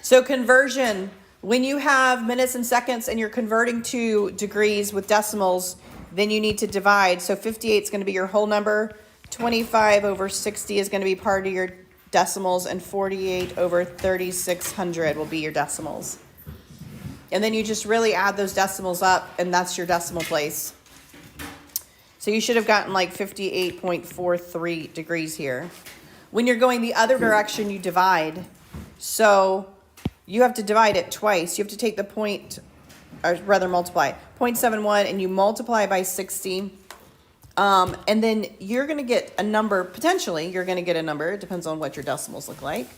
So conversion, when you have minutes and seconds and you're converting to degrees with decimals, then you need to divide. So 58 is going to be your whole number. 25 over 60 is going to be part of your decimals, and 48 over 3600 will be your decimals. And then you just really add those decimals up, and that's your decimal place. So you should have gotten like 58.43 degrees here. When you're going the other direction, you divide. So you have to divide it twice. You have to take the point, or rather multiply, 0.71, and you multiply by 60. And then you're going to get a number, potentially you're going to get a number, it depends on what your decimals look like,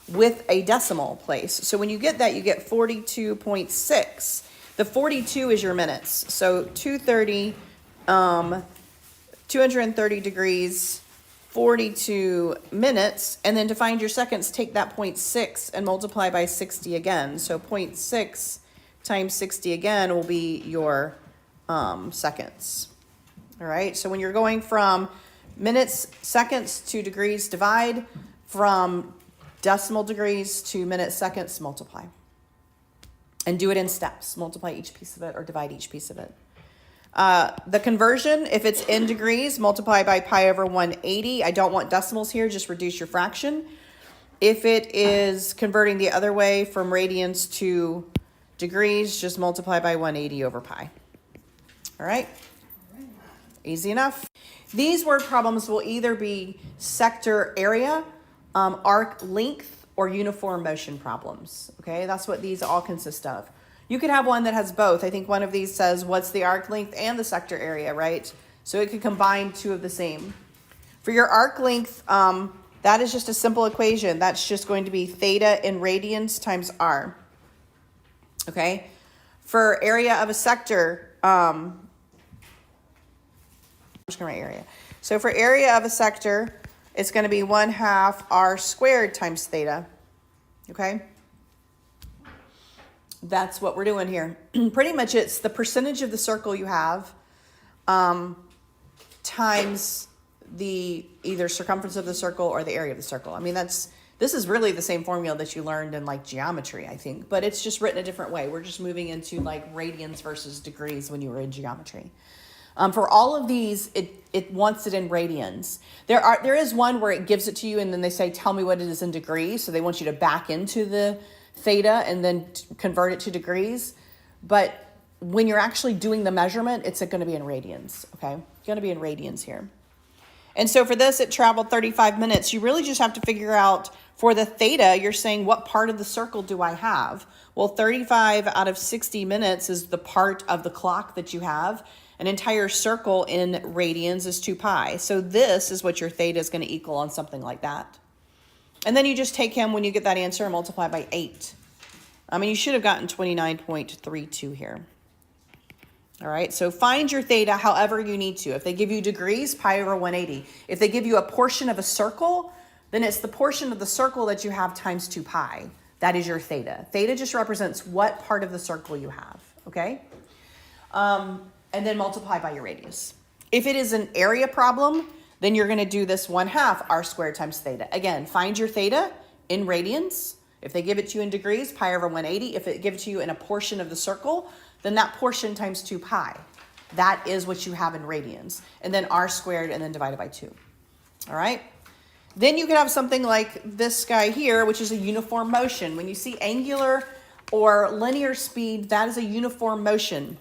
with a decimal place. So when you get that, you get 42.6. The 42 is your minutes. So 230 degrees, 42 minutes. And then to find your seconds, take that 0.6 and multiply by 60 again. So 0.6 times 60 again will be your seconds. All right, so when you're going from minutes, seconds to degrees, divide. From decimal degrees to minutes, seconds, multiply. And do it in steps. Multiply each piece of it or divide each piece of it. The conversion, if it's in degrees, multiply by pi over 180. I don't want decimals here, just reduce your fraction. If it is converting the other way from radians to degrees, just multiply by 180 over pi. All right? Easy enough. These word problems will either be sector area, arc length, or uniform motion problems. Okay, that's what these all consist of. You could have one that has both. I think one of these says what's the arc length and the sector area, right? So it could combine two of the same. For your arc length, that is just a simple equation. That's just going to be theta in radians times r. Okay, for area of a sector, I'm just going to write area. So for area of a sector, it's going to be 1/2 r squared times theta. Okay? That's what we're doing here. Pretty much it's the percentage of the circle you have times the either circumference of the circle or the area of the circle. I mean, this is really the same formula that you learned in like geometry, I think, but it's just written a different way. We're just moving into like radians versus degrees when you were in geometry. For all of these, it wants it in radians. There is one where it gives it to you and then they say, tell me what it is in degrees. So they want you to back into the theta and then convert it to degrees. But when you're actually doing the measurement, it's going to be in radians, okay? It's going to be in radians here. And so for this, it traveled 35 minutes. You really just have to figure out, for the theta, you're saying, what part of the circle do I have? Well, 35 out of 60 minutes is the part of the clock that you have. An entire circle in radians is 2 pi. So this is what your theta is going to equal on something like that. And then you just take him when you get that answer and multiply by 8. I mean, you should have gotten 29.32 here. All right, so find your theta however you need to. If they give you degrees, pi over 180. If they give you a portion of a circle, then it's the portion of the circle that you have times 2 pi. That is your theta. Theta just represents what part of the circle you have, okay? And then multiply by your radius. If it is an area problem, then you're going to do this 1/2 r squared times theta. Again, find your theta in radians. If they give it to you in degrees, pi over 180. If it gives it to you in a portion of the circle, then that portion times 2 pi. That is what you have in radians. And then r squared and then divided by 2. All right? Then you could have something like this guy here, which is a uniform motion. When you see angular or linear speed, that is a uniform motion.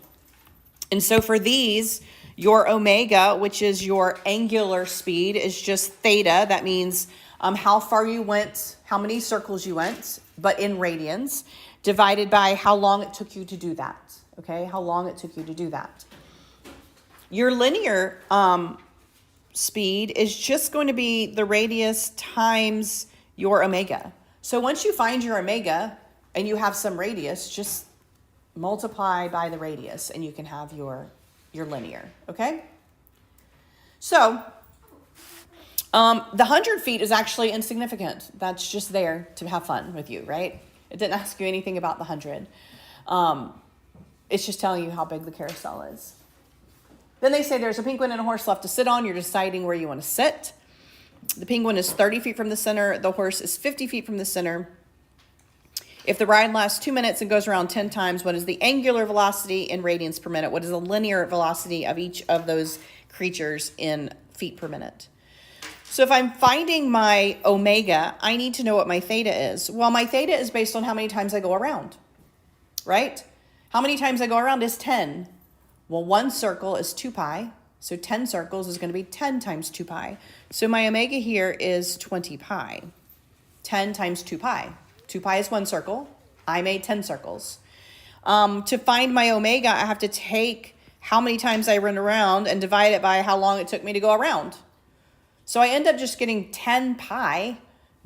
And so for these, your omega, which is your angular speed, is just theta. That means how far you went, how many circles you went, but in radians, divided by how long it took you to do that. Okay, how long it took you to do that. Your linear speed is just going to be the radius times your omega. So once you find your omega and you have some radius, just multiply by the radius and you can have your linear, okay? So the 100 feet is actually insignificant. That's just there to have fun with you, right? It didn't ask you anything about the 100. It's just telling you how big the carousel is. Then they say there's a penguin and a horse left to sit on. You're deciding where you want to sit. The penguin is 30 feet from the center. The horse is 50 feet from the center. If the ride lasts 2 minutes and goes around 10 times, what is the angular velocity in radians per minute? What is the linear velocity of each of those creatures in feet per minute? So if I'm finding my omega, I need to know what my theta is. Well, my theta is based on how many times I go around, right? How many times I go around is 10. Well, one circle is 2 pi. So 10 circles is going to be 10 times 2 pi. So my omega here is 20 pi. 10 times 2 pi. 2 pi is one circle. I made 10 circles. To find my omega, I have to take how many times I run around and divide it by how long it took me to go around. So I end up just getting 10 pi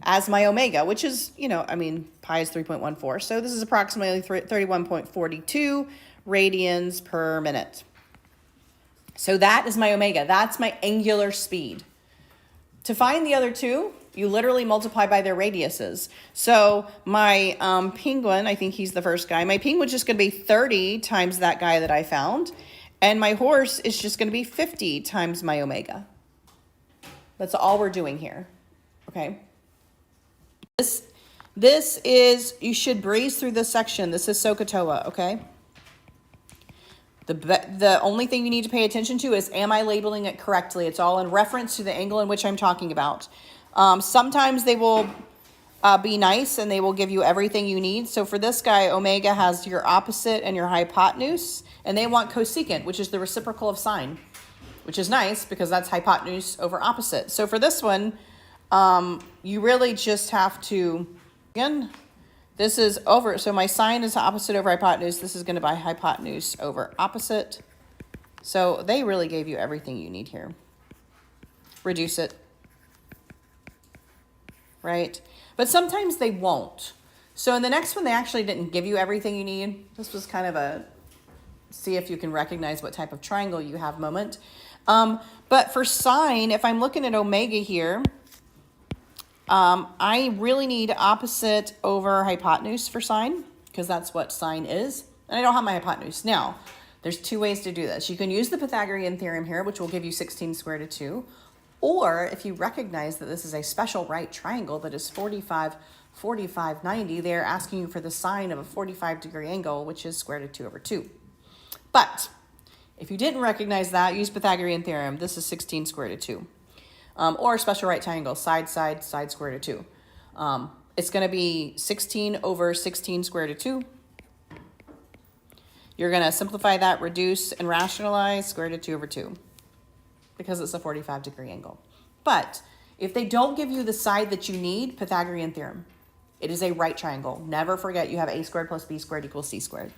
as my omega, which is, pi is 3.14. So this is approximately 31.42 radians per minute. So that is my omega. That's my angular speed. To find the other two, you literally multiply by their radiuses. So my penguin, I think he's the first guy. My penguin's just going to be 30 times that guy that I found. And my horse is just going to be 50 times my omega. That's all we're doing here. Okay. This is, you should breeze through this section. This is SOHCAHTOA, okay? The only thing you need to pay attention to is, am I labeling it correctly? It's all in reference to the angle in which I'm talking about. Sometimes they will be nice and they will give you everything you need. So for this guy, omega has your opposite and your hypotenuse, and they want cosecant, which is the reciprocal of sine, which is nice because that's hypotenuse over opposite. So for this one, you really just have to, again, this is over, so my sine is opposite over hypotenuse. This is going to be hypotenuse over opposite. So they really gave you everything you need here. Reduce it, right? But sometimes they won't. So in the next one, they actually didn't give you everything you need. This was kind of a see if you can recognize what type of triangle you have moment. But for sine, if I'm looking at omega here, I really need opposite over hypotenuse for sine, because that's what sine is. And I don't have my hypotenuse. Now, there's two ways to do this. You can use the Pythagorean theorem here, which will give you 16 square root of 2. Or if you recognize that this is a special right triangle that is 45, 45, 90, they're asking you for the sine of a 45-degree angle, which is square root of 2 over 2. But if you didn't recognize that, use Pythagorean theorem. This is 16 square root of 2. Or special right triangle, side, square root of 2. It's going to be 16 over 16 square root of 2. You're going to simplify that, reduce, and rationalize square root of 2 over 2. Because it's a 45-degree angle. But if they don't give you the side that you need, Pythagorean theorem. It is a right triangle. Never forget you have a squared plus b squared equals c squared.